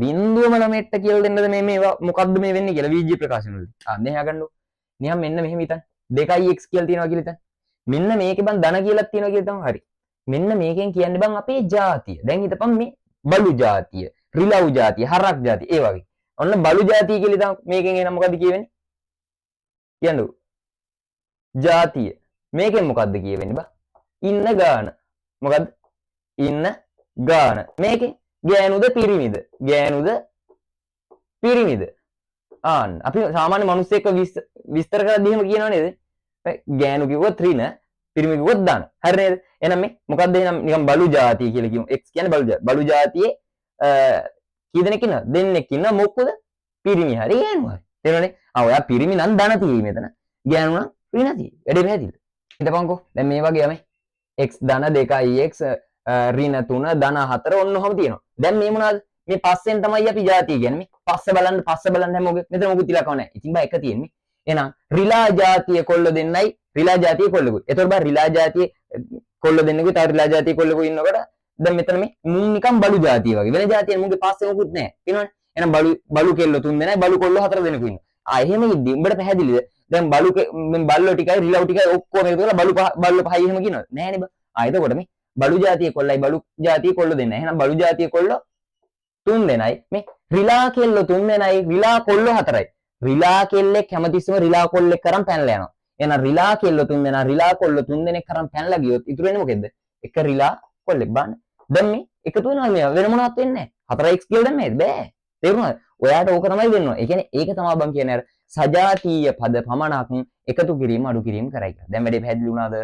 බිඳුවම ළමයට කියලා දෙන්නද මේ මේවා මොකද්ද මේ වෙන්නේ කියලා VG ප්‍රකාශන වලදී. අන්න එහා ගන්නකො. නිකන් මෙන්න මෙහෙම හිතන්න. 2x කියලා තියනවා කියලා හිතන්න. මෙන්න මේකේ බං ධන කියලා තියනවා කියලා තමයි හරි. මෙන්න මේකෙන් කියන්නේ බං අපේ ජාතිය. දැන් හිතපන් මේ බලු ජාතිය, රිලව් ජාතිය, හරක් ජාතිය ඒ වගේ. ඔන්න බලු ජාතිය කියලා තමයි මේකෙන් එන මොකද්ද කියවෙන්නේ? කියන්නකො. ජාතිය. මේකෙන් මොකද්ද කියවෙන්නේ බං? ඉන්න ගාන. මොකද්ද? ඉන්න ගාන. මේකෙන් ගෑනුද පිරිමිද? ගෑනුද පිරිමිද? ආන්න අපි සාමාන්‍ය මිනිස්සෙක්ව විස්තර කරද්දී එහෙම කියනව නේද? ගෑනු කිව්වොත් ඍණ, පිරිමි කිව්වොත් ධන. හරි නේද? එහෙනම් මේ මොකද්ද එහෙනම් නිකන් බලු ජාතිය කියලා කියමු. x කියන්නේ බලු ජාතිය. බලු ජාතියේ කී දෙනෙක් ඉන්නවද? දෙන්නෙක් ඉන්නවා. මොකද පිරිමි හරි ගෑනු හරි. තේරෙනවනේ? ඔයා පිරිමි නම් ධන තියෙයි මෙතන. ගෑනු නම් ඍණ තියෙයි. වැඩේ පැහැදිලිද? හිතපන්කෝ. දැන් මේ වගේ යමයි. x ධන 2x ඍණ 3 ධන 4 ඔන්න ඔහම තියෙනවා. දැන් මේ මොනවාද? මේ පස්සෙන් තමයි අපි ජාතිය කියන්නේ. මේ පස්ස බලන්න හැමෝගේ මෙතන මොකුත් ඉලක්කව නැහැ. ඉතින් බා එක තියෙන්නේ. එහෙනම් රිලා ජාතිය කොල්ල දෙන්නයි රිලා ජාතිය කොල්ලකුයි. එතකොට බා රිලා ජාතිය කොල්ල දෙන්නෙකුයි තව රිලා ජාතිය කොල්ලකුයි ඉන්නකොට දැන් මෙතන මේ මුන් නිකන් බලු ජාතිය වගේ. වෙන ජාතිය මුන්ගේ පස්සේ මොකුත් නැහැ. තියෙනවනේ. එහෙනම් බලු කෙල්ල 3 දෙනයි බලු කොල්ල 4 දෙනෙකු ඉන්නවා. එහෙම ඉද්දි උඹට පැහැදිලිද? දැන් බල්ලෝ ටිකයි රිලව් ටිකයි ඔක්කොම එකතු කරලා බල්ලෝ පහයි එහෙම කියනවද? නෑනේ බා. එතකොට මේ බලු ජාතිය කොල්ලයි බලු ජාතිය කොල්ල දෙන්නයි. එහෙනම් බලු ජාතිය කොල්ල 3 දෙනයි. මේ රිලා කෙල්ල 3 දෙනයි රිලා කොල්ල 4යි. රිලා කෙල්ලෙක් හැමතිස්සෙම රිලා කොල්ලෙක් කරන් පැනලා යනවා. එහෙනම් රිලා කෙල්ල 3 දෙනා රිලා කොල්ල 3 දෙනෙක් කරන් පැනලා ගියොත් ඉතුරු වෙන්නේ මොකෙද්ද? එක රිලා කොල්ලෙක් බලන්න. දැන් මේ එකතු වෙනවා මේ වෙන මොනවත් වෙන්නේ නැහැ. 4x කියලා දැම්මේ බෑ. තේරුණාද? ඔයාට ඕක තමයි වෙන්න ඕනේ. ඒ කියන්නේ ඒක තමයි බං කියන්නේ අර සජාතීය පද පමණක් එකතු කිරීම අඩු කිරීම කරයි කියලා. දැන් වැඩේ පැහැදිලි වුණාද?